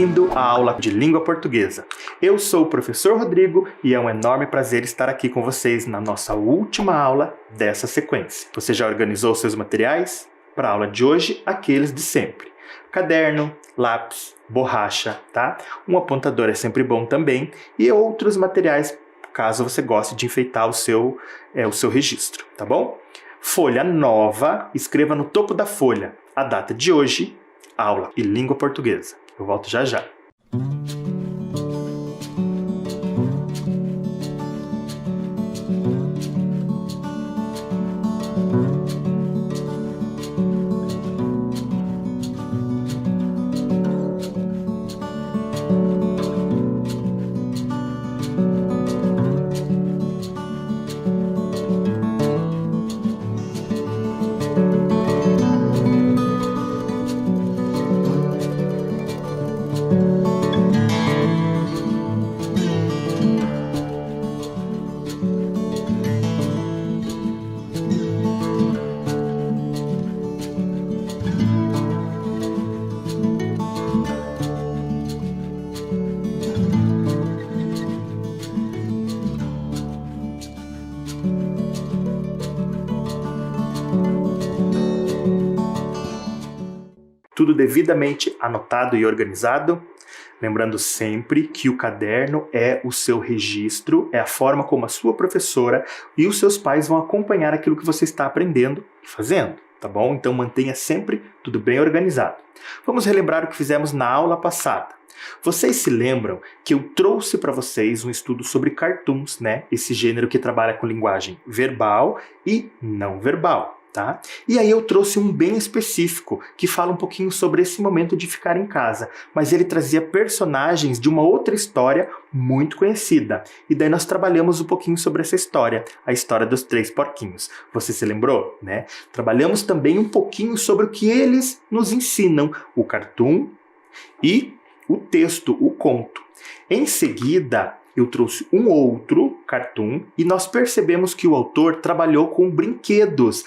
Bem-vindo à aula de língua portuguesa. Eu sou o professor Rodrigo e é um enorme prazer estar aqui com vocês na nossa última aula dessa sequência. Você já organizou seus materiais? Para a aula de hoje, aqueles de sempre. Caderno, lápis, borracha, tá? Um apontador é sempre bom também e outros materiais, caso você goste de enfeitar o seu registro, tá bom? Folha nova, escreva no topo da folha a data de hoje, aula e língua portuguesa. Eu volto já já. Tudo devidamente anotado e organizado? Lembrando sempre que o caderno é o seu registro, é a forma como a sua professora e os seus pais vão acompanhar aquilo que você está aprendendo e fazendo, tá bom? Então mantenha sempre tudo bem organizado. Vamos relembrar o que fizemos na aula passada. Vocês se lembram que eu trouxe para vocês um estudo sobre cartoons, né? Esse gênero que trabalha com linguagem verbal e não verbal. Tá? E aí eu trouxe um bem específico que fala um pouquinho sobre esse momento de ficar em casa, mas ele trazia personagens de uma outra história muito conhecida. E daí nós trabalhamos um pouquinho sobre essa história, a história dos 3 porquinhos. Você se lembrou, né? Trabalhamos também um pouquinho sobre o que eles nos ensinam, o cartoon e o texto, o conto. Em seguida, eu trouxe um outro cartoon e nós percebemos que o autor trabalhou com brinquedos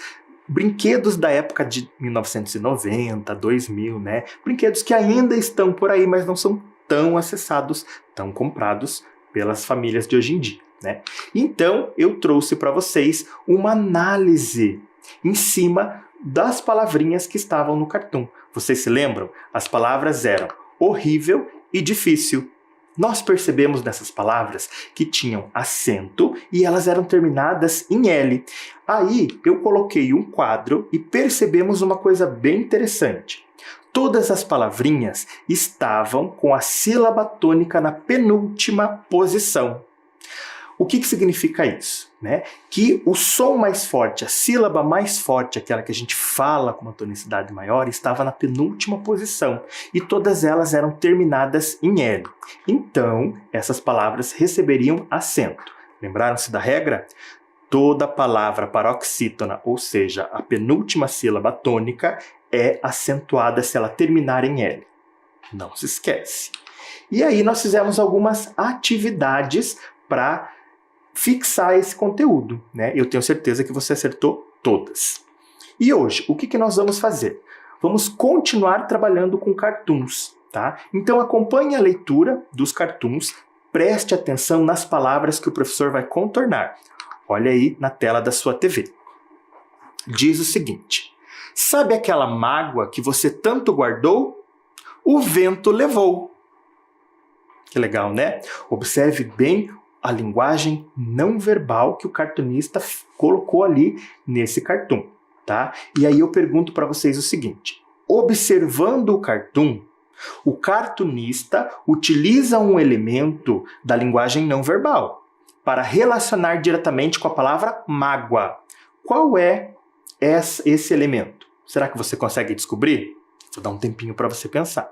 da época de 1990, 2000, né? Brinquedos que ainda estão por aí, mas não são tão acessados, tão comprados pelas famílias de hoje em dia, né? Então, eu trouxe para vocês uma análise em cima das palavrinhas que estavam no cartoon. Vocês se lembram? As palavras eram horrível e difícil. Nós percebemos nessas palavras que tinham acento e elas eram terminadas em L. Aí eu coloquei um quadro e percebemos uma coisa bem interessante. Todas as palavrinhas estavam com a sílaba tônica na penúltima posição. O que significa isso? Né? Que o som mais forte, a sílaba mais forte, aquela que a gente fala com uma tonicidade maior, estava na penúltima posição e todas elas eram terminadas em L. Então, essas palavras receberiam acento. Lembraram-se da regra? Toda palavra paroxítona, ou seja, a penúltima sílaba tônica, é acentuada se ela terminar em L. Não se esquece. E aí nós fizemos algumas atividades para fixar esse conteúdo, né? Eu tenho certeza que você acertou todas. E hoje, o que nós vamos fazer? Vamos continuar trabalhando com cartoons, tá? Então acompanhe a leitura dos cartoons, preste atenção nas palavras que o professor vai contornar. Olha aí na tela da sua TV. Diz o seguinte: sabe aquela mágoa que você tanto guardou? O vento levou. Que legal, né? Observe bem a linguagem não verbal que o cartunista colocou ali nesse cartoon, tá? E aí eu pergunto para vocês o seguinte: observando o cartoon, o cartunista utiliza um elemento da linguagem não verbal para relacionar diretamente com a palavra mágoa. Qual é esse elemento? Será que você consegue descobrir? Vou dar um tempinho para você pensar.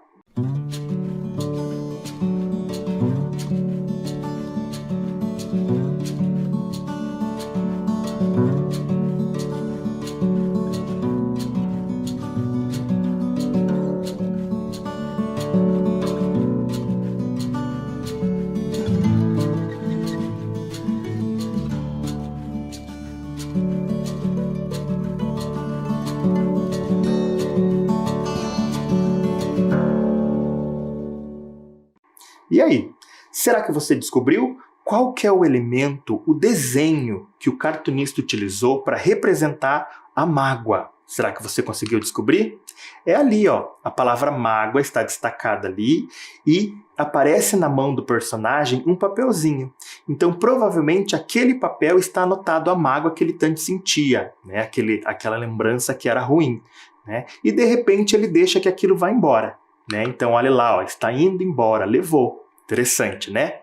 Será que você descobriu? Qual que é o elemento, o desenho que o cartunista utilizou para representar a mágoa? Será que você conseguiu descobrir? É ali, ó, a palavra mágoa está destacada ali e aparece na mão do personagem um papelzinho. Então, provavelmente, aquele papel está anotado a mágoa que ele tanto sentia, né? Aquela lembrança que era ruim, né? E, de repente, ele deixa que aquilo vá embora, né? Então, olha lá, ó, está indo embora, levou. Interessante, né?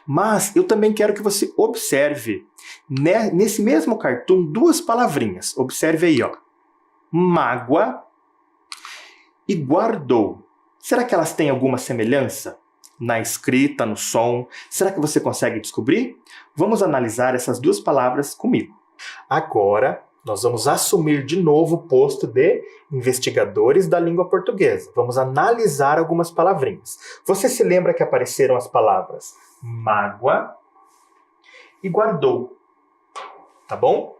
Mas eu também quero que você observe, né, nesse mesmo cartoon, duas palavrinhas. Observe aí, ó. Mágoa e guardou. Será que elas têm alguma semelhança? Na escrita, no som? Será que você consegue descobrir? Vamos analisar essas duas palavras comigo. Agora, nós vamos assumir de novo o posto de investigadores da língua portuguesa. Vamos analisar algumas palavrinhas. Você se lembra que apareceram as palavras mágoa e guardou, tá bom?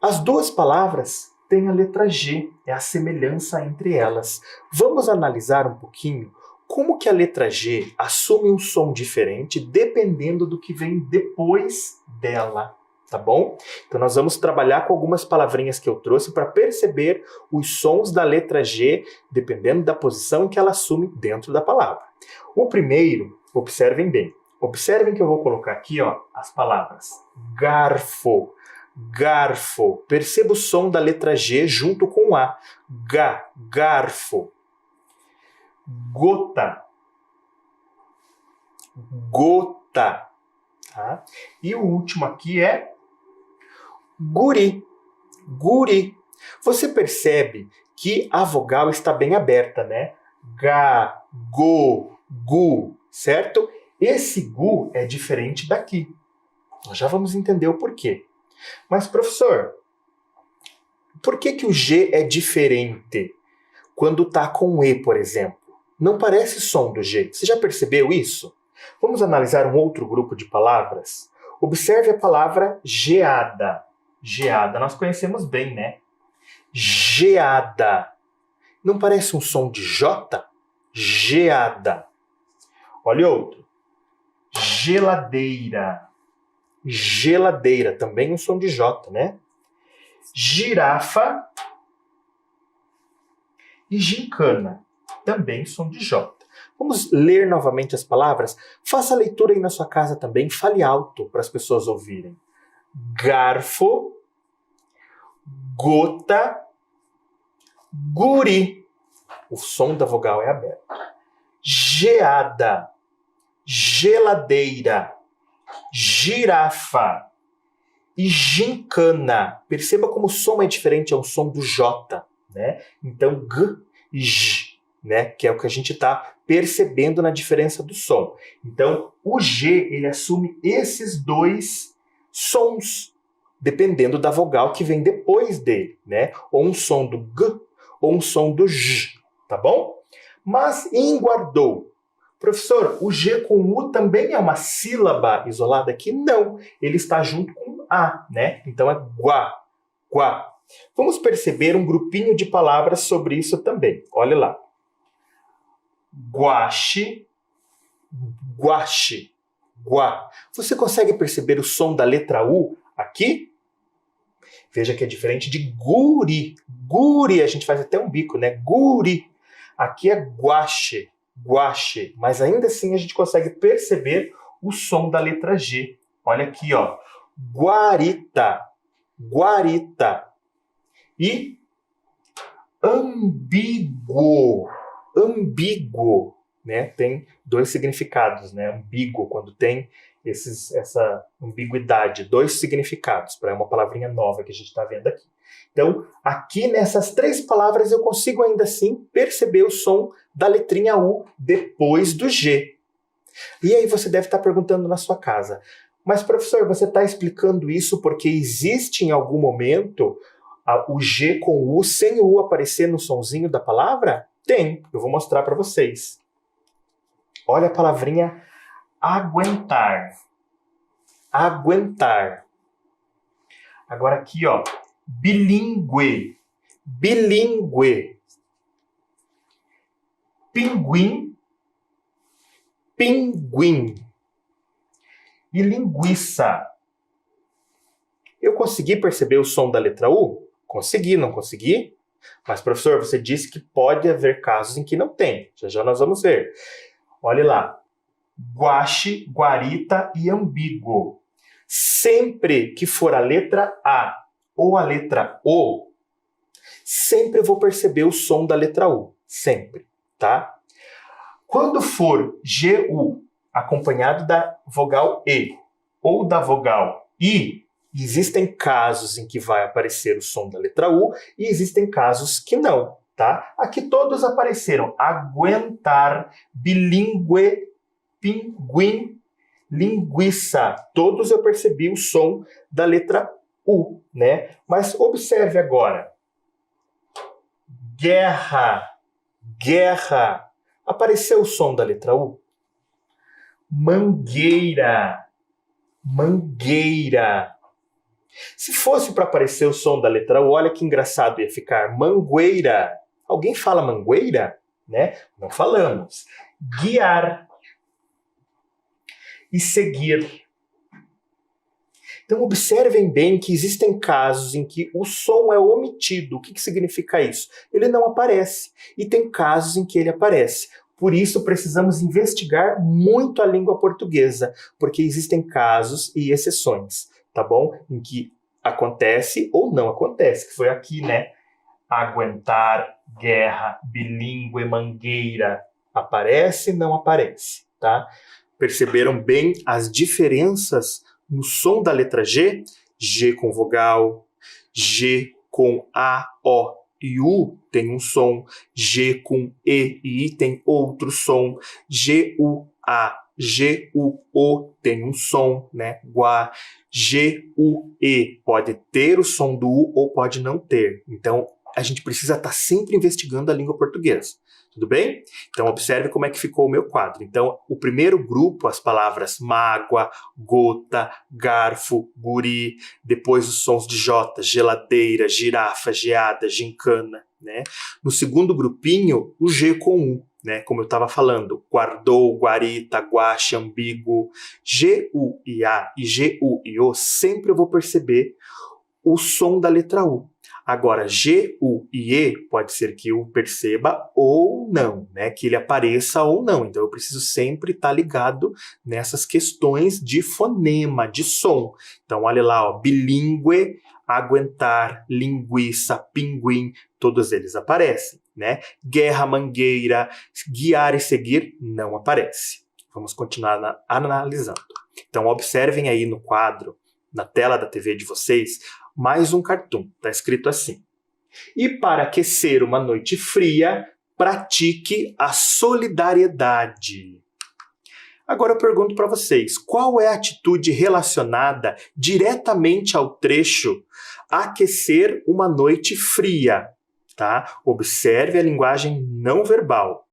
As duas palavras têm a letra G, é a semelhança entre elas. Vamos analisar um pouquinho como que a letra G assume um som diferente dependendo do que vem depois dela, tá bom? Então nós vamos trabalhar com algumas palavrinhas que eu trouxe para perceber os sons da letra G dependendo da posição em que ela assume dentro da palavra. O primeiro, observem bem. Observem que eu vou colocar aqui, ó, as palavras garfo, garfo. Perceba o som da letra G junto com o A. Garfo. Gota, gota. Tá? E o último aqui é guri, guri. Você percebe que a vogal está bem aberta, né? Ga, go, gu, certo? Esse gu é diferente daqui. Nós já vamos entender o porquê. Mas, professor, por que o G é diferente quando está com E, por exemplo? Não parece som do G. Você já percebeu isso? Vamos analisar um outro grupo de palavras? Observe a palavra geada. Geada, nós conhecemos bem, né? Geada. Não parece um som de J? Geada. Olha outro. Geladeira. Geladeira, também um som de J, né? Girafa e gincana, também som de J. Vamos ler novamente as palavras? Faça a leitura aí na sua casa também, fale alto para as pessoas ouvirem. Garfo, gota, guri. O som da vogal é aberto. Geada, geladeira, girafa e gincana. Perceba como o som é diferente, é um som do J, né? Então, G e J, né? Que é o que a gente está percebendo na diferença do som. Então, o G, ele assume esses dois sons, dependendo da vogal que vem depois dele, né? Ou um som do G, ou um som do J, tá bom? Mas em guardou, professor, o G com U também é uma sílaba isolada aqui? Não, ele está junto com A, né? Então é guá, guá. Vamos perceber um grupinho de palavras sobre isso também. Olha lá. Guache, guache, guá. Você consegue perceber o som da letra U aqui? Veja que é diferente de guri. Guri, a gente faz até um bico, né? Guri. Aqui é guache, guache. Mas ainda assim a gente consegue perceber o som da letra G. Olha aqui, ó. Guarita, guarita. E ambíguo, ambíguo, né? Tem dois significados, né? Ambíguo, quando tem essa ambiguidade, dois significados, para uma palavrinha nova que a gente está vendo aqui. Então, aqui nessas três palavras eu consigo ainda assim perceber o som da letrinha U depois do G. E aí você deve estar perguntando na sua casa, mas professor, você está explicando isso porque existe em algum momento o G com U sem o U aparecer no sonzinho da palavra? Tem, eu vou mostrar para vocês. Olha a palavrinha aguentar. Aguentar. Agora aqui, ó, bilíngue. Bilíngue. Pinguim. Pinguim. e linguiça. Eu consegui perceber o som da letra U? Consegui, não consegui? Mas, professor, você disse que pode haver casos em que não tem. Já já nós vamos ver. Olha lá. Guaxe, guarita e ambíguo. Sempre que for a letra A ou a letra O, sempre eu vou perceber o som da letra U. Sempre, tá? Quando for GU acompanhado da vogal E ou da vogal I, existem casos em que vai aparecer o som da letra U e existem casos que não, tá? Aqui todos apareceram. Aguentar, bilíngue, pinguim, linguiça. Todos eu percebi o som da letra U, né? Mas observe agora. Guerra, guerra. Apareceu o som da letra U? Mangueira, mangueira. Se fosse para aparecer o som da letra U, olha que engraçado ia ficar. Mangueira. Alguém fala mangueira? Né? Não falamos. Guiar e seguir. Então, observem bem que existem casos em que o som é omitido. O que significa isso? Ele não aparece. E tem casos em que ele aparece. Por isso, precisamos investigar muito a língua portuguesa, porque existem casos e exceções, tá bom? Em que acontece ou não acontece, que foi aqui, né? Aguentar, guerra, bilíngue, mangueira. Aparece, não aparece, tá? Perceberam bem as diferenças no som da letra G? G com vogal, G com A, O e U tem um som, G com E e I tem outro som, G, U, A, G, U, O tem um som, né? Guá, G, U, E pode ter o som do U ou pode não ter. Então, a gente precisa estar sempre investigando a língua portuguesa. Tudo bem? Então, observe como é que ficou o meu quadro. Então, o primeiro grupo, as palavras mágoa, gota, garfo, guri, depois os sons de J, geladeira, girafa, geada, gincana, né? No segundo grupinho, o G com U, né? Como eu estava falando, guardou, guarita, guache, ambíguo, G, U e A e G, U e O, sempre eu vou perceber o som da letra U. Agora, G, U e E, pode ser que eu perceba ou não, né? Que ele apareça ou não. Então, eu preciso sempre estar ligado nessas questões de fonema, de som. Então, olha lá, ó, bilíngue, aguentar, linguiça, pinguim, todos eles aparecem, né? Guerra, mangueira, guiar e seguir, não aparece. Vamos continuar analisando. Então, observem aí no quadro, na tela da TV de vocês, mais um cartoon. Está escrito assim. E para aquecer uma noite fria, pratique a solidariedade. Agora eu pergunto para vocês, qual é a atitude relacionada diretamente ao trecho aquecer uma noite fria? Tá? Observe a linguagem não verbal.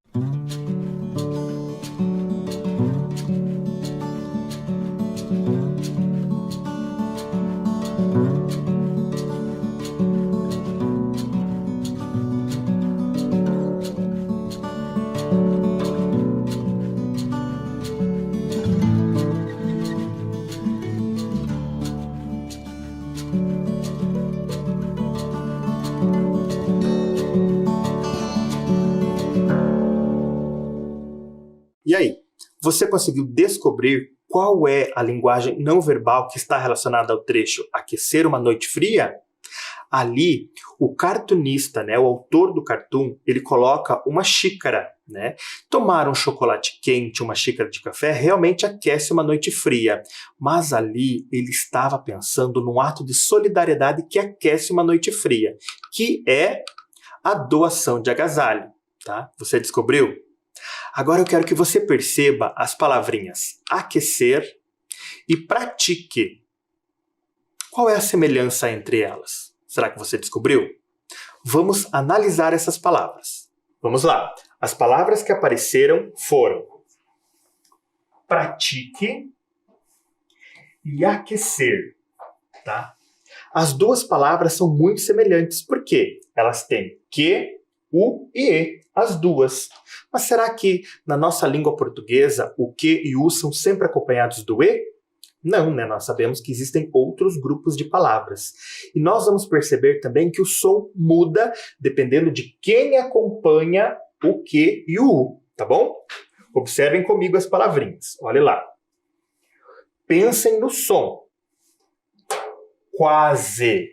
E aí, você conseguiu descobrir qual é a linguagem não verbal que está relacionada ao trecho aquecer uma noite fria? Ali, o cartunista, né, o autor do cartoon, ele coloca uma xícara, né? Tomar um chocolate quente, uma xícara de café, realmente aquece uma noite fria. Mas ali, ele estava pensando num ato de solidariedade que aquece uma noite fria, que é a doação de agasalho, tá? Você descobriu? Agora eu quero que você perceba as palavrinhas aquecer e pratique. Qual é a semelhança entre elas? Será que você descobriu? Vamos analisar essas palavras. Vamos lá. As palavras que apareceram foram pratique e aquecer, tá? As duas palavras são muito semelhantes. Por quê? Elas têm que, u e e, as duas. Mas será que na nossa língua portuguesa o que e o são sempre acompanhados do e? Não, né? Nós sabemos que existem outros grupos de palavras. E nós vamos perceber também que o som muda dependendo de quem acompanha o Q e o U, tá bom? Observem comigo as palavrinhas. Olha lá. Pensem no som. Quase.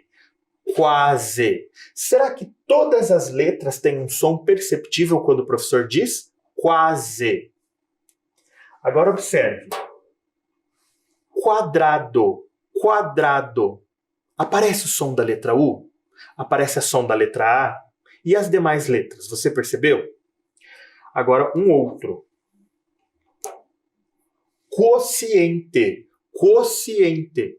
Quase. Será que todas as letras têm um som perceptível quando o professor diz quase? Agora observe. Quadrado. Quadrado. Aparece o som da letra U? Aparece o som da letra A? E as demais letras? Você percebeu? Agora um outro. Quociente. Quociente.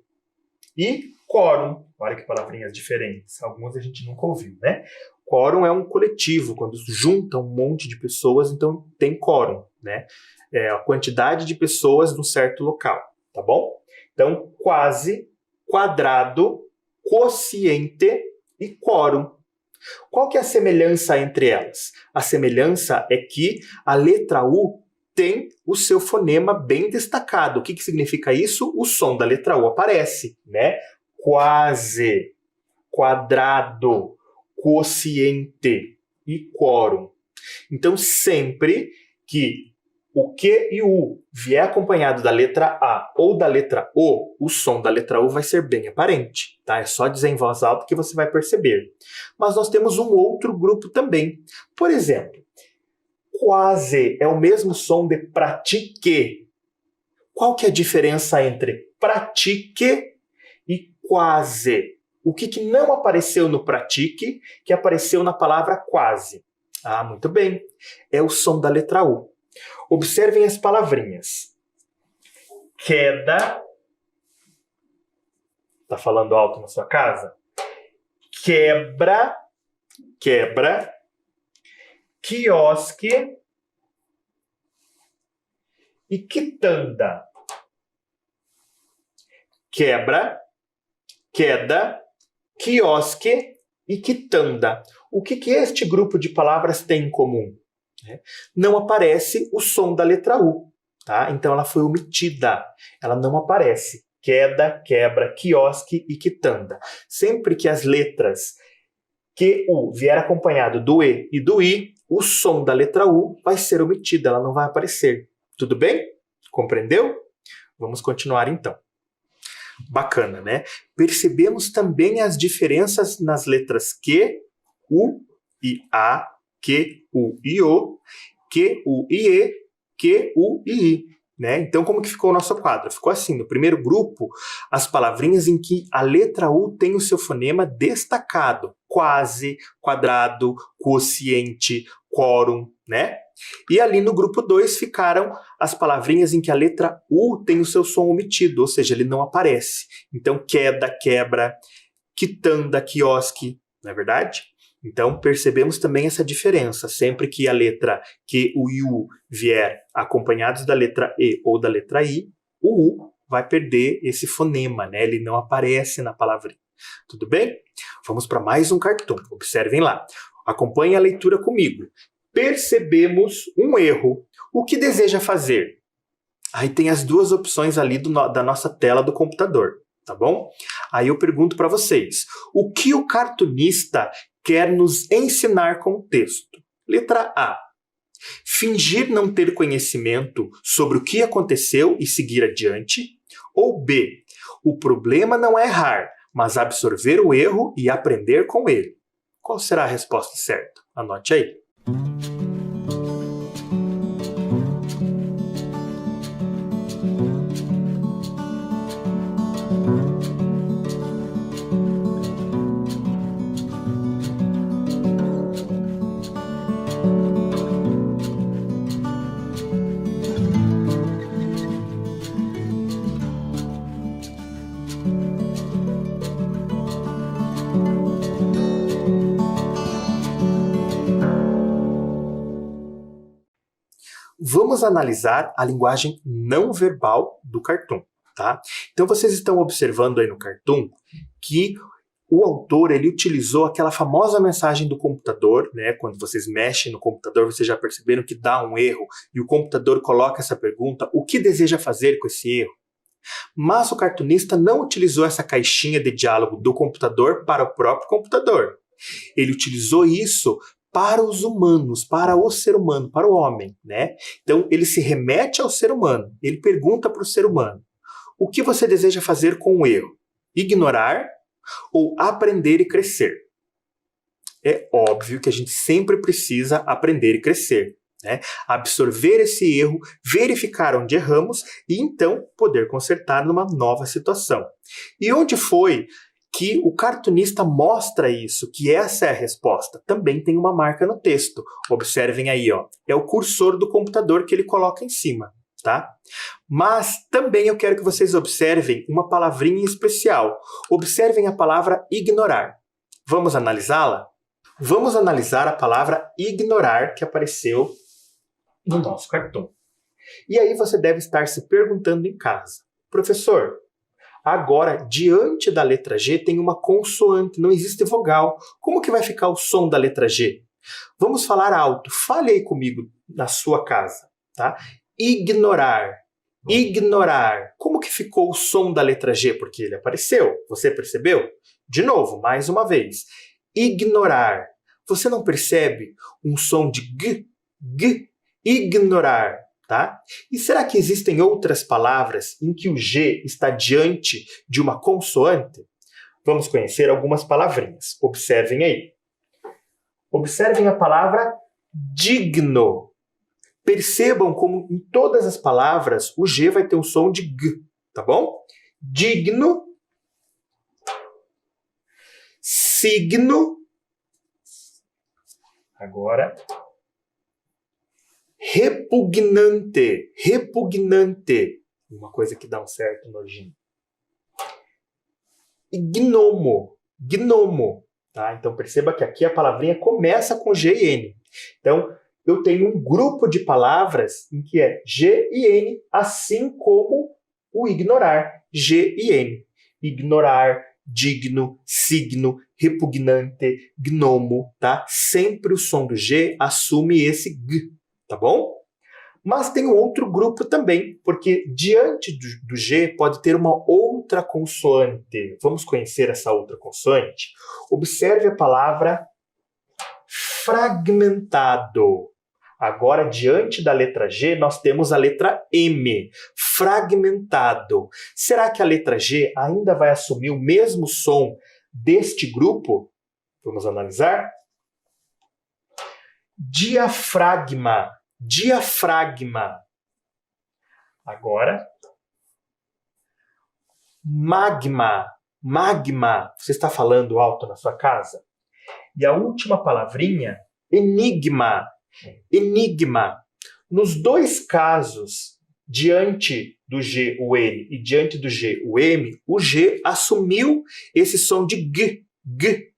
E quórum. Olha que palavrinhas diferentes. Algumas a gente nunca ouviu, né? Quórum é um coletivo, quando junta um monte de pessoas, então tem quórum, né? É a quantidade de pessoas num certo local, tá bom? Então, quase, quadrado, quociente e quórum. Qual que é a semelhança entre elas? A semelhança é que a letra U tem o seu fonema bem destacado. O que significa isso? O som da letra U aparece, né? Quase, quadrado, quociente e quórum. Então, sempre que o Q e o U vier acompanhado da letra A ou da letra O som da letra U vai ser bem aparente, tá? É só dizer em voz alta que você vai perceber. Mas nós temos um outro grupo também. Por exemplo, quase é o mesmo som de pratique. Qual que é a diferença entre pratique e quase? O que não apareceu no pratique, que apareceu na palavra quase? Ah, muito bem. É o som da letra U. Observem as palavrinhas. Queda. Tá falando alto na sua casa? Quebra. Quebra. Quiosque. E quitanda. Quebra. Queda. Quiosque e quitanda. O que este grupo de palavras tem em comum? Não aparece o som da letra U, tá? Então ela foi omitida, ela não aparece. Queda, quebra, quiosque e quitanda. Sempre que as letras QU vier acompanhado do E e do I, o som da letra U vai ser omitido, ela não vai aparecer. Tudo bem? Compreendeu? Vamos continuar então. Bacana, né? Percebemos também as diferenças nas letras Q, U e A, Q, U e O, Q, U e E, Q, U e I. Né? Então, como que ficou o nosso quadro? Ficou assim, no primeiro grupo, as palavrinhas em que a letra U tem o seu fonema destacado. Quase, quadrado, quociente, quórum, né? E ali no grupo 2 ficaram as palavrinhas em que a letra U tem o seu som omitido, ou seja, ele não aparece. Então, queda, quebra, quitanda, quiosque, não é verdade? Então, percebemos também essa diferença. Sempre que a letra Q, U e U vier acompanhados da letra E ou da letra I, o U vai perder esse fonema, né? Ele não aparece na palavrinha. Tudo bem? Vamos para mais um cartoon. Observem lá. Acompanhem a leitura comigo. Percebemos um erro. O que deseja fazer? Aí tem as duas opções ali da nossa tela do computador, tá bom? Aí eu pergunto para vocês, o que o cartunista quer nos ensinar com o texto? Letra A. Fingir não ter conhecimento sobre o que aconteceu e seguir adiante. Ou B. O problema não é errar, mas absorver o erro e aprender com ele. Qual será a resposta certa? Anote aí. Vamos analisar a linguagem não verbal do cartoon, tá? Então vocês estão observando aí no cartoon que o autor ele utilizou aquela famosa mensagem do computador, né? Quando vocês mexem no computador, vocês já perceberam que dá um erro e o computador coloca essa pergunta: o que deseja fazer com esse erro? Mas o cartunista não utilizou essa caixinha de diálogo do computador para o próprio computador. Ele utilizou isso para os humanos, para o ser humano, para o homem, né? Então, ele se remete ao ser humano. Ele pergunta para o ser humano: o que você deseja fazer com o erro? Ignorar ou aprender e crescer? É óbvio que a gente sempre precisa aprender e crescer, né? Absorver esse erro, verificar onde erramos e então poder consertar numa nova situação. E onde foi que o cartunista mostra isso, que essa é a resposta? Também tem uma marca no texto. Observem aí, ó, é o cursor do computador que ele coloca em cima, tá? Mas também eu quero que vocês observem uma palavrinha especial. Observem a palavra ignorar. Vamos analisá-la? Vamos analisar a palavra ignorar que apareceu no nosso cartão. E aí você deve estar se perguntando em casa: professor, agora diante da letra G tem uma consoante, não existe vogal. Como que vai ficar o som da letra G? Vamos falar alto. Fale aí comigo na sua casa, tá? Ignorar. Ignorar. Como que ficou o som da letra G? Porque ele apareceu. Você percebeu? De novo, mais uma vez. Ignorar. Você não percebe um som de g, g? Ignorar, tá? E será que existem outras palavras em que o G está diante de uma consoante? Vamos conhecer algumas palavrinhas. Observem aí. Observem a palavra digno. Percebam como em todas as palavras o G vai ter um som de G, tá bom? Digno, signo, agora, repugnante, repugnante, uma coisa que dá um certo nojinho. E gnomo, gnomo, tá? Então perceba que aqui a palavrinha começa com G e N. Então, eu tenho um grupo de palavras em que é G e N, assim como o ignorar, G e N. Ignorar, digno, signo, repugnante, gnomo, tá? Sempre o som do G assume esse G, tá bom? Mas tem um outro grupo também, porque diante do G pode ter uma outra consoante. Vamos conhecer essa outra consoante? Observe a palavra fragmentado. Agora, diante da letra G, nós temos a letra M, fragmentado. Será que a letra G ainda vai assumir o mesmo som deste grupo? Vamos analisar? Diafragma, diafragma. Agora, magma, magma. Você está falando alto na sua casa? E a última palavrinha, enigma. Enigma. Nos dois casos, diante do G, o N, e diante do G, o M, o G assumiu esse som de G, G.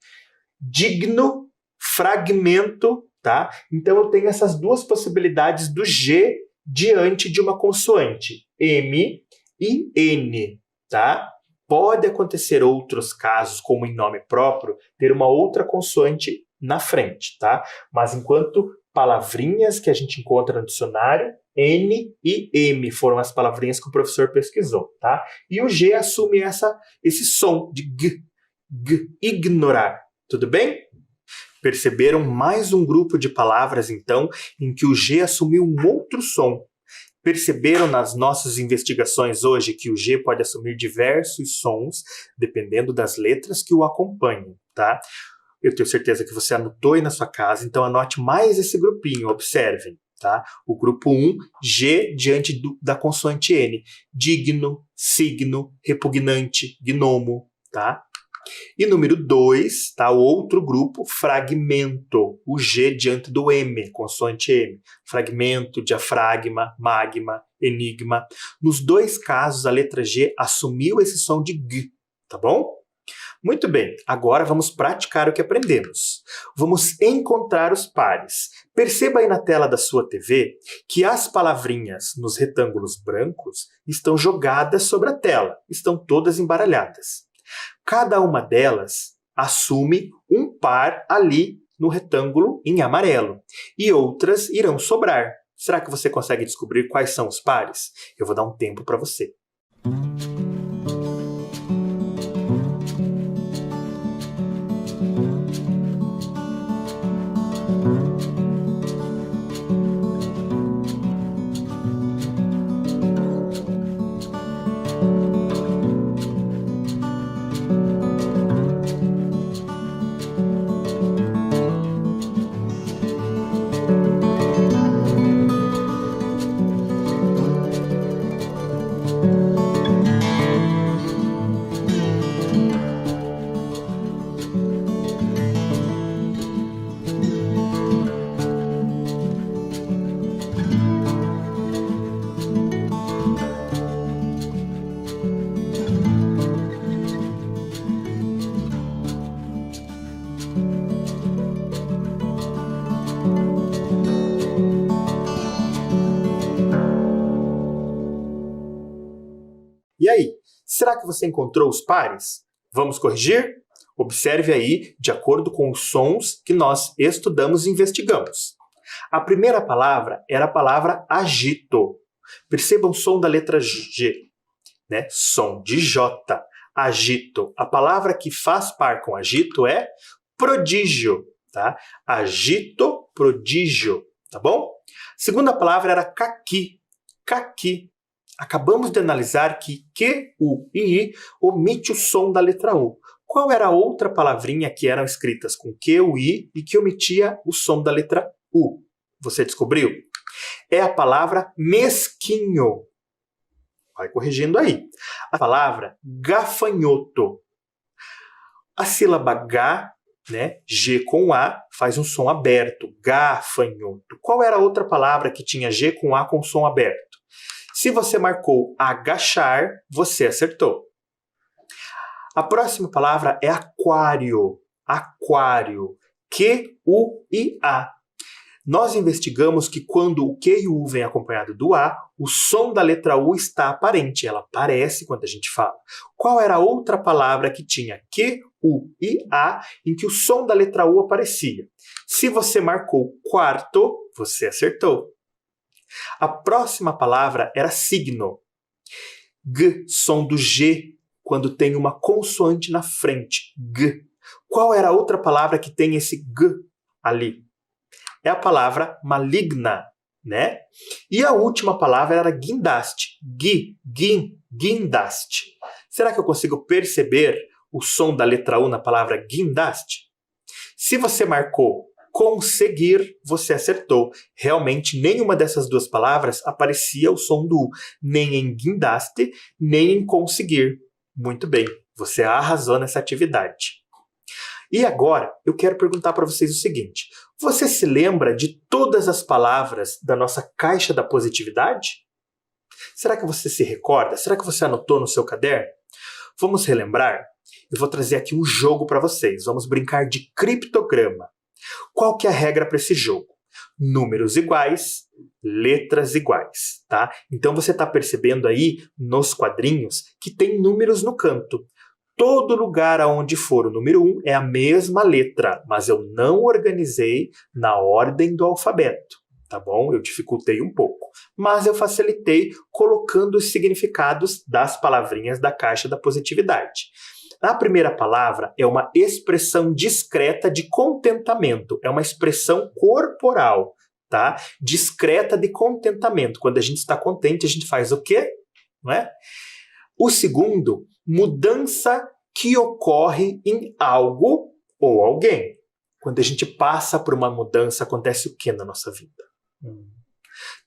Digno, fragmento, tá? Então eu tenho essas duas possibilidades do G diante de uma consoante, M e N, tá? Pode acontecer outros casos, como em nome próprio, ter uma outra consoante na frente, tá? Mas enquanto palavrinhas que a gente encontra no dicionário, N e M foram as palavrinhas que o professor pesquisou, tá? E o G assume esse som de G, G, ignorar, tudo bem? Perceberam mais um grupo de palavras, então, em que o G assumiu um outro som. Perceberam nas nossas investigações hoje que o G pode assumir diversos sons, dependendo das letras que o acompanham, tá? Eu tenho certeza que você anotou aí na sua casa, então anote mais esse grupinho, observem, tá? O grupo 1, G diante da consoante N. Digno, signo, repugnante, gnomo, tá? E número 2, tá? O outro grupo, fragmento, o G diante do M, consoante M. Fragmento, diafragma, magma, enigma. Nos dois casos, a letra G assumiu esse som de G, tá bom? Muito bem, agora vamos praticar o que aprendemos. Vamos encontrar os pares. Perceba aí na tela da sua TV que as palavrinhas nos retângulos brancos estão jogadas sobre a tela, estão todas embaralhadas. Cada uma delas assume um par ali no retângulo em amarelo e outras irão sobrar. Será que você consegue descobrir quais são os pares? Eu vou dar um tempo para você. E aí, será que você encontrou os pares? Vamos corrigir? Observe aí, de acordo com os sons que nós estudamos e investigamos. A primeira palavra era a palavra agito. Perceba o som da letra G, né? Som de J. Agito. A palavra que faz par com agito é prodígio, tá? Agito, prodígio, tá bom? Segunda palavra era caqui. Caqui. Acabamos de analisar que Q, U e I omite o som da letra U. Qual era a outra palavrinha que eram escritas com Q, U, I e que omitia o som da letra U? Você descobriu? É a palavra mesquinho. Vai corrigindo aí. A palavra gafanhoto. A sílaba G, né, G com A, faz um som aberto. Gafanhoto. Qual era a outra palavra que tinha G com A com som aberto? Se você marcou agachar, você acertou. A próxima palavra é aquário. Aquário. Q-U-I-A. Nós investigamos que quando o Q e o U vem acompanhado do A, o som da letra U está aparente. Ela aparece quando a gente fala. Qual era a outra palavra que tinha Q, U e A em que o som da letra U aparecia? Se você marcou quarto, você acertou. A próxima palavra era signo. G, som do G, quando tem uma consoante na frente. G. Qual era a outra palavra que tem esse G ali? É a palavra maligna, né? E a última palavra era guindaste. Guindaste. Será que eu consigo perceber o som da letra U na palavra guindaste? Se você marcou conseguir, você acertou. Realmente, nenhuma dessas duas palavras aparecia o som do U, nem em guindaste, nem em conseguir. Muito bem, você arrasou nessa atividade. E agora, eu quero perguntar para vocês o seguinte. Você se lembra de todas as palavras da nossa caixa da positividade? Será que você se recorda? Será que você anotou no seu caderno? Vamos relembrar? Eu vou trazer aqui um jogo para vocês. Vamos brincar de criptograma. Qual que é a regra para esse jogo? Números iguais, letras iguais, tá? Então você está percebendo aí nos quadrinhos que tem números no canto. Todo lugar aonde for o número 1 é a mesma letra, mas eu não organizei na ordem do alfabeto, tá bom? Eu dificultei um pouco, mas eu facilitei colocando os significados das palavrinhas da caixa da positividade. A primeira palavra é uma expressão discreta de contentamento, é uma expressão corporal, tá? Discreta de contentamento. Quando a gente está contente, a gente faz o quê? Não é? O segundo, mudança que ocorre em algo ou alguém. Quando a gente passa por uma mudança, acontece o que na nossa vida?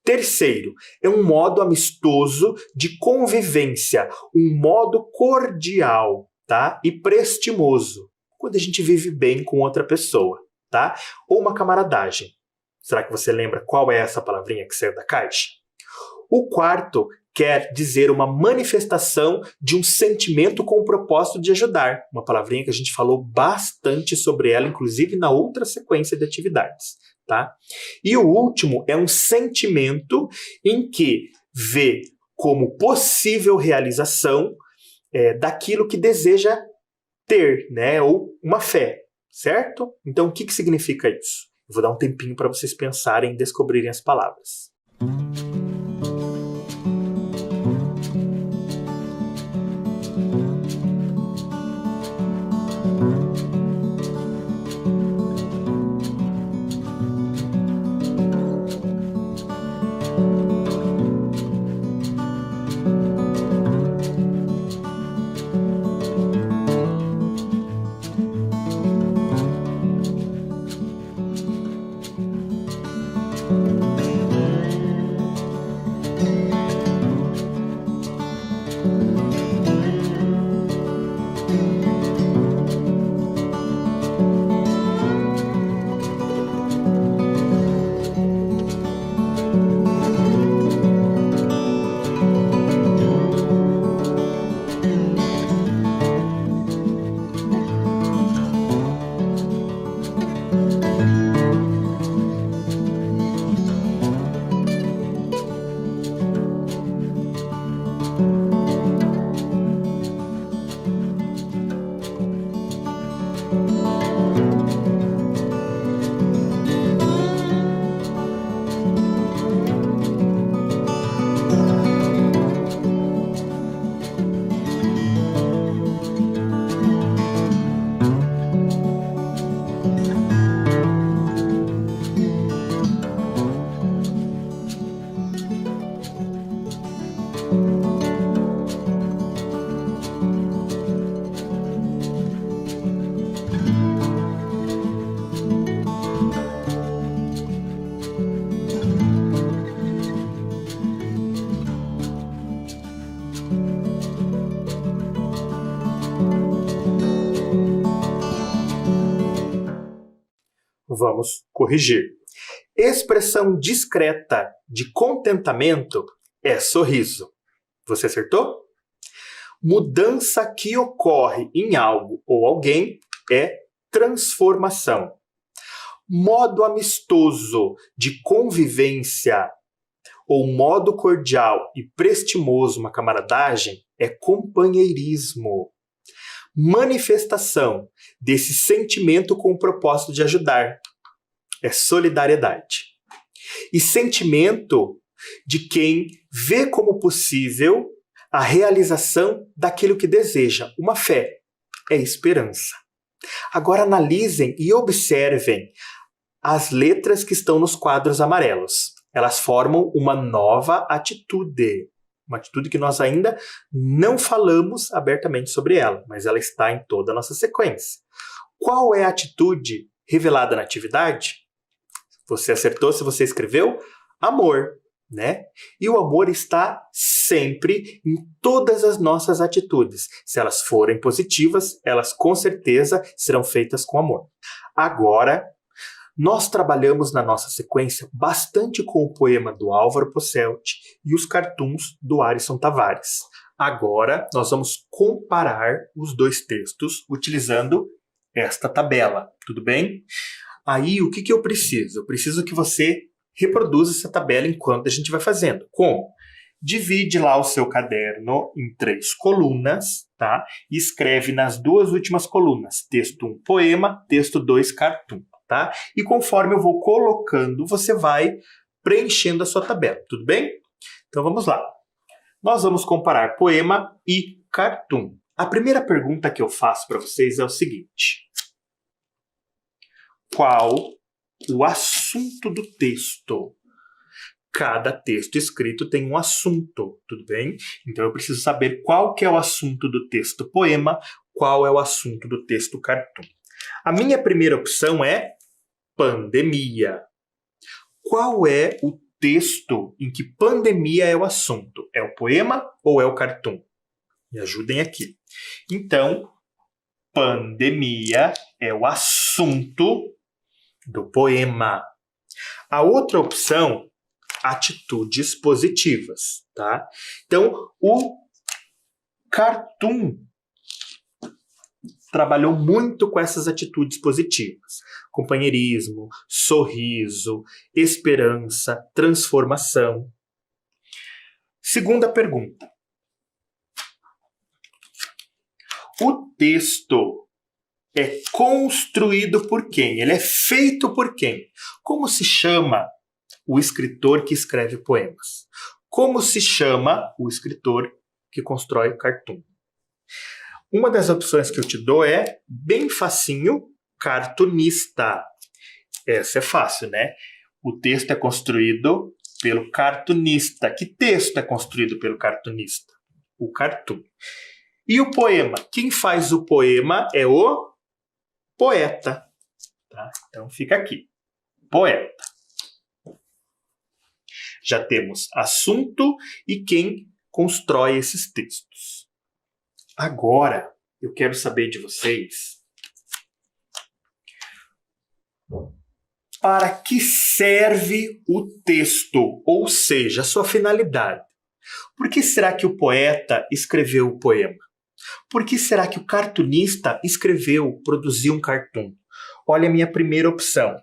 Terceiro, é um modo amistoso de convivência, um modo cordial, tá? E prestimoso, quando a gente vive bem com outra pessoa, tá? Ou uma camaradagem. Será que você lembra qual é essa palavrinha que saiu da caixa? O quarto quer dizer uma manifestação de um sentimento com o propósito de ajudar. Uma palavrinha que a gente falou bastante sobre ela, inclusive na outra sequência de atividades, tá? E o último é um sentimento em que vê como possível realização daquilo que deseja ter, né? Ou uma fé, certo? Então, o que significa isso? Eu vou dar um tempinho para vocês pensarem e descobrirem as palavras. Vamos corrigir. Expressão discreta de contentamento é sorriso. Você acertou? Mudança que ocorre em algo ou alguém é transformação. Modo amistoso de convivência ou modo cordial e prestimoso uma camaradagem é companheirismo. Manifestação desse sentimento com o propósito de ajudar é solidariedade. E sentimento de quem vê como possível a realização daquilo que deseja, uma fé, é esperança. Agora analisem e observem as letras que estão nos quadros amarelos. Elas formam uma nova atitude. Uma atitude que nós ainda não falamos abertamente sobre ela, mas ela está em toda a nossa sequência. Qual é a atitude revelada na atividade? Você acertou se você escreveu? Amor, né? E o amor está sempre em todas as nossas atitudes. Se elas forem positivas, elas com certeza serão feitas com amor. Agora, nós trabalhamos na nossa sequência bastante com o poema do Álvaro Posselt e os cartoons do Arisson Tavares. Agora, nós vamos comparar os dois textos utilizando esta tabela, tudo bem? Aí, o que eu preciso? Eu preciso que você reproduza essa tabela enquanto a gente vai fazendo. Como? Divide lá o seu caderno em 3 colunas, tá? E escreve nas 2 últimas colunas, texto 1, poema, texto 2, cartoon. Tá? E conforme eu vou colocando, você vai preenchendo a sua tabela, tudo bem? Então vamos lá. Nós vamos comparar poema e cartoon. A primeira pergunta que eu faço para vocês é o seguinte: qual o assunto do texto? Cada texto escrito tem um assunto, tudo bem? Então eu preciso saber qual que é o assunto do texto poema, qual é o assunto do texto cartoon. A minha primeira opção é pandemia. Qual é o texto em que pandemia é o assunto? É o poema ou é o cartoon? Me ajudem aqui. Então, pandemia é o assunto do poema. A outra opção, atitudes positivas, tá? Então, o cartoon trabalhou muito com essas atitudes positivas. Companheirismo, sorriso, esperança, transformação. Segunda pergunta. O texto é construído por quem? Ele é feito por quem? Como se chama o escritor que escreve poemas? Como se chama o escritor que constrói cartoon? Uma das opções que eu te dou é, bem facinho, cartunista. Essa é fácil, né? O texto é construído pelo cartunista. Que texto é construído pelo cartunista? O cartoon. E o poema? Quem faz o poema é o poeta. Tá? Então fica aqui. Poeta. Já temos assunto e quem constrói esses textos. Agora, eu quero saber de vocês para que serve o texto, ou seja, a sua finalidade. Por que será que o poeta escreveu o poema? Por que será que o cartunista produziu um cartoon? Olha a minha primeira opção.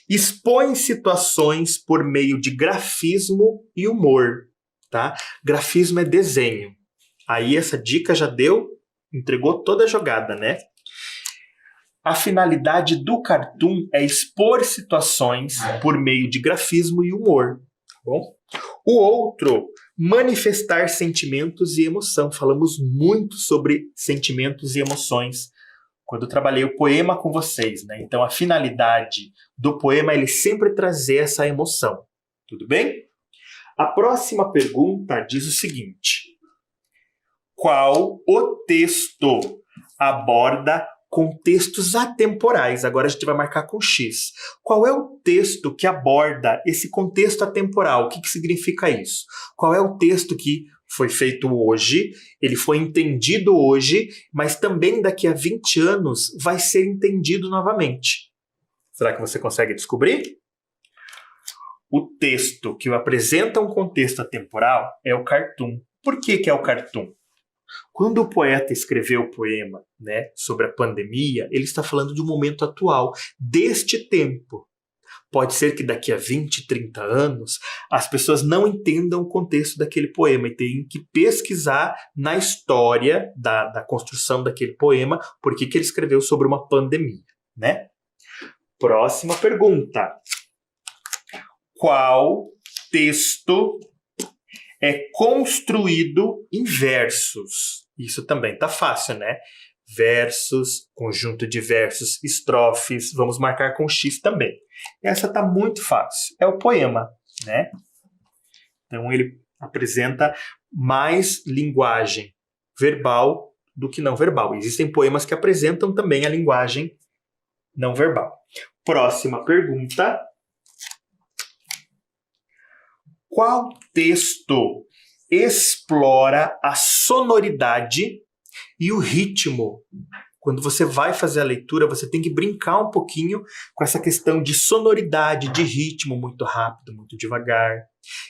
Expõe situações por meio de grafismo e humor. Tá? Grafismo é desenho. Aí essa dica já entregou toda a jogada, né? A finalidade do cartoon é expor situações por meio de grafismo e humor. Tá bom? O outro, manifestar sentimentos e emoção. Falamos muito sobre sentimentos e emoções quando eu trabalhei o poema com vocês, né? Então a finalidade do poema é ele sempre trazer essa emoção. Tudo bem? A próxima pergunta diz o seguinte: qual o texto aborda contextos atemporais? Agora a gente vai marcar com X. Qual é o texto que aborda esse contexto atemporal? O que significa isso? Qual é o texto que foi feito hoje, ele foi entendido hoje, mas também daqui a 20 anos vai ser entendido novamente? Será que você consegue descobrir? O texto que apresenta um contexto atemporal é o cartoon. Por que é o cartoon? Quando o poeta escreveu o poema, né, sobre a pandemia, ele está falando de um momento atual, deste tempo. Pode ser que daqui a 20, 30 anos, as pessoas não entendam o contexto daquele poema e tenham que pesquisar na história da construção daquele poema por que ele escreveu sobre uma pandemia, né? Próxima pergunta. Qual texto é construído em versos? Isso também tá fácil, né? Versos, conjunto de versos, estrofes, vamos marcar com X também. Essa tá muito fácil, é o poema, né? Então ele apresenta mais linguagem verbal do que não verbal. Existem poemas que apresentam também a linguagem não verbal. Próxima pergunta. Qual texto explora a sonoridade e o ritmo? Quando você vai fazer a leitura, você tem que brincar um pouquinho com essa questão de sonoridade, de ritmo, muito rápido, muito devagar.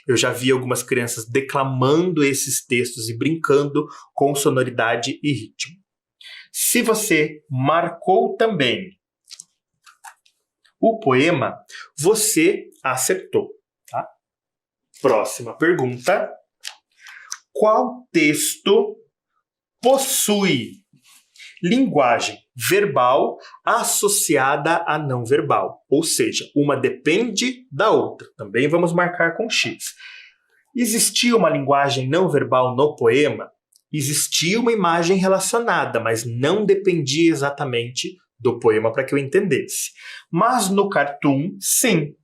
Eu já vi algumas crianças declamando esses textos e brincando com sonoridade e ritmo. Se você marcou também o poema, você acertou, tá? Próxima pergunta. Qual texto possui linguagem verbal associada a não verbal? Ou seja, uma depende da outra. Também vamos marcar com X. Existia uma linguagem não verbal no poema? Existia uma imagem relacionada, mas não dependia exatamente do poema para que eu entendesse. Mas no cartoon, sim.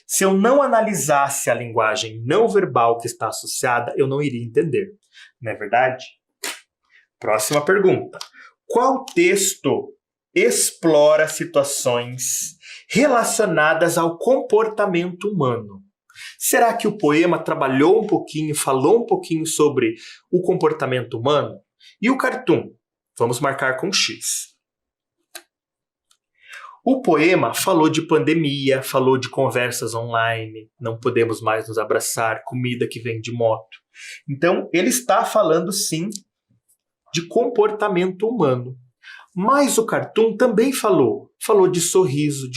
Se eu não analisasse a linguagem não verbal que está associada, eu não iria entender. Não é verdade? Próxima pergunta. Qual texto explora situações relacionadas ao comportamento humano? Será que o poema trabalhou um pouquinho, falou um pouquinho sobre o comportamento humano? E o cartoon? Vamos marcar com X. O poema falou de pandemia, falou de conversas online, não podemos mais nos abraçar, comida que vem de moto. Então, ele está falando, sim, de comportamento humano. Mas o cartoon também falou de sorriso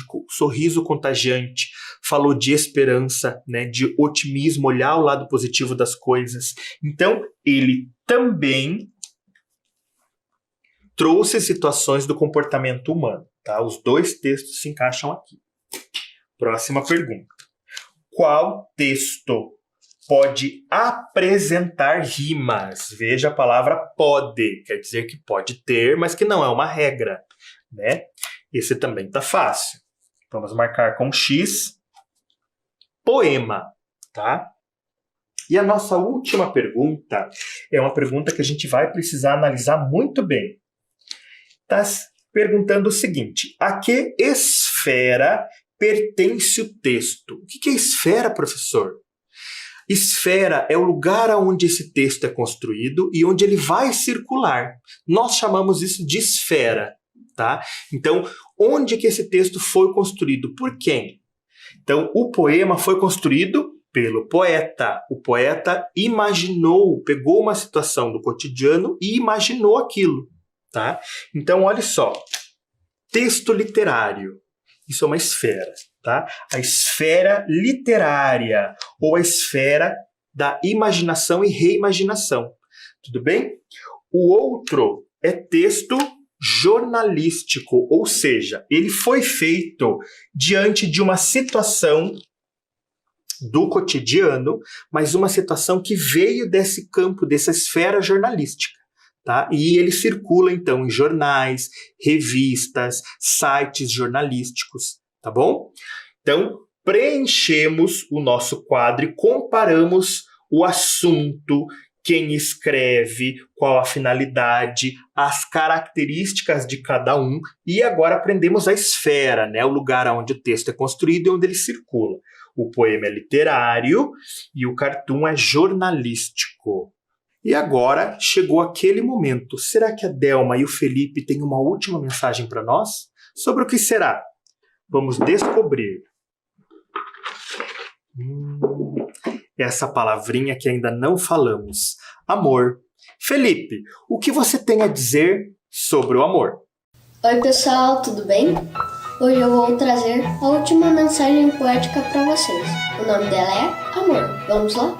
contagiante, falou de esperança, né, de otimismo, olhar o lado positivo das coisas. Então, ele também trouxe situações do comportamento humano. Tá? Os dois textos se encaixam aqui. Próxima pergunta. Qual texto pode apresentar rimas? Veja a palavra pode, quer dizer que pode ter, mas que não é uma regra, né? Esse também está fácil. Vamos marcar com X. Poema, tá? E a nossa última pergunta é uma pergunta que a gente vai precisar analisar muito bem. Está perguntando o seguinte: a que esfera pertence o texto? O que é esfera, professor? Esfera é o lugar onde esse texto é construído e onde ele vai circular. Nós chamamos isso de esfera, tá? Então, onde que esse texto foi construído? Por quem? Então, o poema foi construído pelo poeta. O poeta imaginou, pegou uma situação do cotidiano e imaginou aquilo, tá? Então, olha só. Texto literário. Isso é uma esfera, tá? A esfera literária ou a esfera da imaginação e reimaginação. Tudo bem? O outro é texto jornalístico, ou seja, ele foi feito diante de uma situação do cotidiano, mas uma situação que veio desse campo, dessa esfera jornalística, tá? E ele circula, então, em jornais, revistas, sites jornalísticos, tá bom? Então, preenchemos o nosso quadro e comparamos o assunto, quem escreve, qual a finalidade, as características de cada um, e agora aprendemos a esfera, né? O lugar onde o texto é construído e onde ele circula. O poema é literário e o cartoon é jornalístico. E agora chegou aquele momento. Será que a Delma e o Felipe têm uma última mensagem para nós? Sobre o que será? Vamos descobrir. Essa palavrinha que ainda não falamos. Amor. Felipe, o que você tem a dizer sobre o amor? Oi pessoal, tudo bem? Hoje eu vou trazer a última mensagem poética para vocês. O nome dela é Amor. Vamos lá?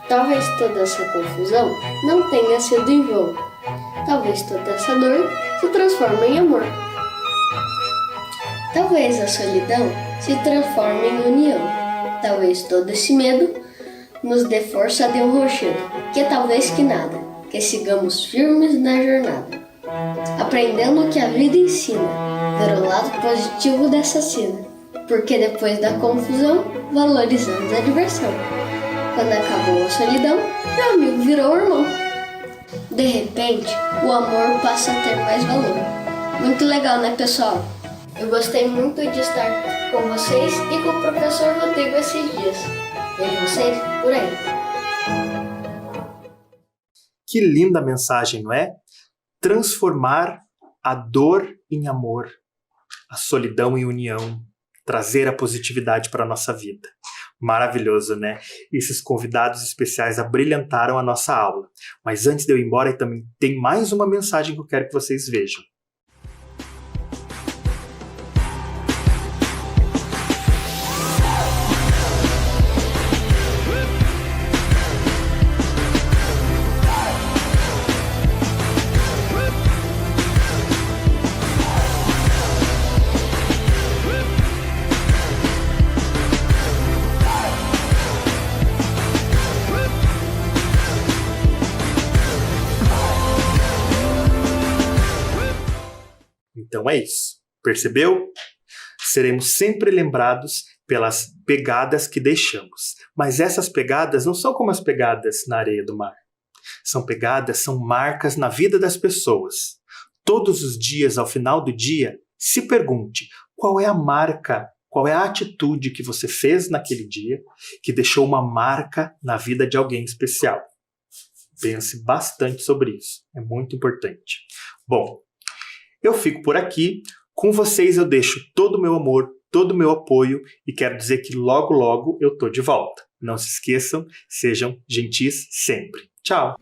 Talvez toda essa confusão não tenha sido em vão. Talvez toda essa dor se transforme em amor. Talvez a solidão se transforme em união. Talvez todo esse medo nos dê força de um rochedo. Que talvez que nada, que sigamos firmes na jornada, aprendendo o que a vida ensina, ver o lado positivo dessa cena, porque depois da confusão, valorizamos a diversão. Quando acabou a solidão, meu amigo virou irmão. De repente, o amor passa a ter mais valor. Muito legal, né, pessoal? Eu gostei muito de estar com vocês e com o professor Rodrigo esses dias. Vejo vocês por aí. Que linda mensagem, não é? Transformar a dor em amor, a solidão em união, trazer a positividade para a nossa vida. Maravilhoso, né? Esses convidados especiais abrilhantaram a nossa aula. Mas antes de eu ir embora, também tem mais uma mensagem que eu quero que vocês vejam. Então é isso. Percebeu? Seremos sempre lembrados pelas pegadas que deixamos. Mas essas pegadas não são como as pegadas na areia do mar. São pegadas, são marcas na vida das pessoas. Todos os dias, ao final do dia, se pergunte qual é a marca, qual é a atitude que você fez naquele dia que deixou uma marca na vida de alguém especial. Pense bastante sobre isso. É muito importante. Bom, eu fico por aqui. Com vocês eu deixo todo o meu amor, todo o meu apoio e quero dizer que logo, logo eu tô de volta. Não se esqueçam, sejam gentis sempre. Tchau!